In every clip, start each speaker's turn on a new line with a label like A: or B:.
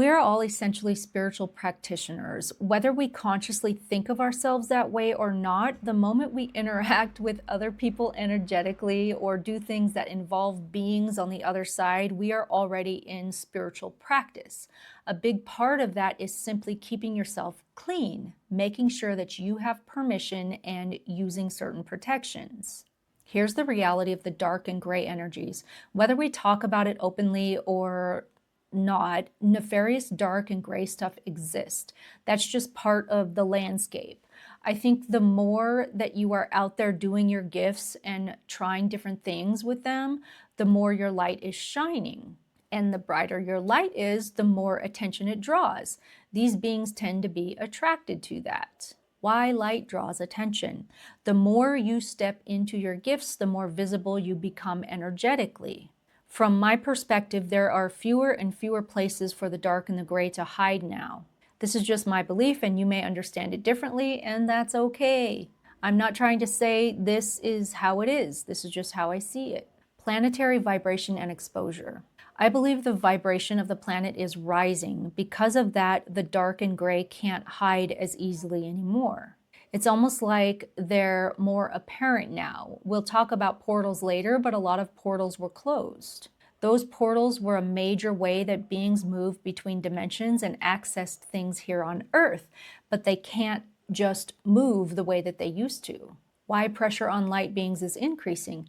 A: We're all essentially spiritual practitioners. Whether we consciously think of ourselves that way or not, the moment we interact with other people energetically or do things that involve beings on the other side, we are already in spiritual practice. A big part of that is simply keeping yourself clean, making sure that you have permission and using certain protections. Here's the reality of the dark and gray energies. Whether we talk about it openly or not, nefarious dark and gray stuff exist. That's just part of the landscape. I think the more that you are out there doing your gifts and trying different things with them, the more your light is shining. And the brighter your light is, the more attention it draws. These beings tend to be attracted to that. Why light draws attention? The more you step into your gifts, the more visible you become energetically. From my perspective, there are fewer and fewer places for the dark and the gray to hide now. This is just my belief, and you may understand it differently, and that's okay. I'm not trying to say this is how it is. This is just how I see it. Planetary vibration and exposure. I believe the vibration of the planet is rising. Because of that, the dark and gray can't hide as easily anymore. It's almost like they're more apparent now. We'll talk about portals later, but a lot of portals were closed. Those portals were a major way that beings moved between dimensions and accessed things here on Earth, but they can't just move the way that they used to. Why pressure on light beings is increasing?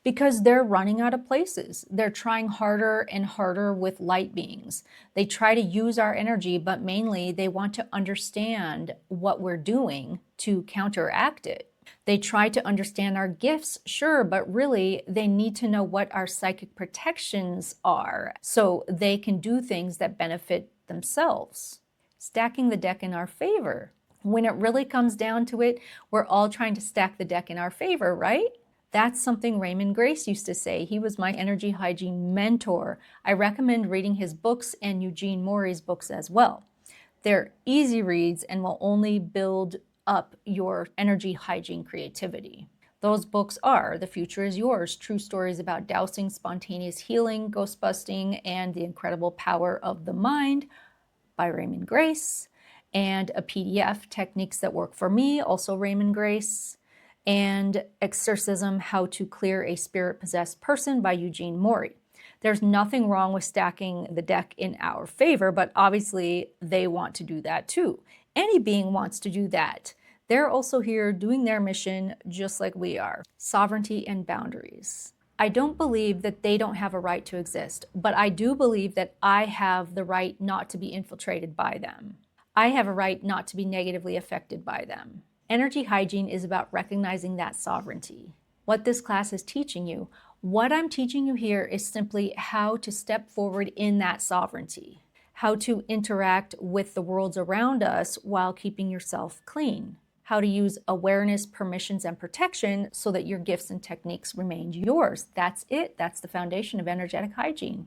A: Because they're running out of places. They're trying harder and harder with light beings. They try to use our energy, but mainly they want to understand what we're doing to counteract it. They try to understand our gifts, sure, but really they need to know what our psychic protections are so they can do things that benefit themselves. Stacking the deck in our favor. When it really comes down to it, we're all trying to stack the deck in our favor, right? That's something Raymond Grace used to say. He was my energy hygiene mentor. I recommend reading his books and Eugene Morey's books as well. They're easy reads and will only build up your energy hygiene creativity. Those books are The Future is Yours, True Stories about Dowsing, Spontaneous Healing, Ghost Busting, and the Incredible Power of the Mind by Raymond Grace, and a PDF, Techniques That Work for Me, also Raymond Grace, and Exorcism, How to Clear a Spirit-Possessed Person by Eugene Morey. There's nothing wrong with stacking the deck in our favor, but obviously they want to do that too. Any being wants to do that. They're also here doing their mission just like we are. Sovereignty and boundaries. I don't believe that they don't have a right to exist, but I do believe that I have the right not to be infiltrated by them. I have a right not to be negatively affected by them. Energy hygiene is about recognizing that sovereignty. What this class is teaching you, what I'm teaching you here is simply how to step forward in that sovereignty, how to interact with the worlds around us while keeping yourself clean, how to use awareness, permissions, and protection so that your gifts and techniques remain yours. That's it. That's the foundation of energetic hygiene.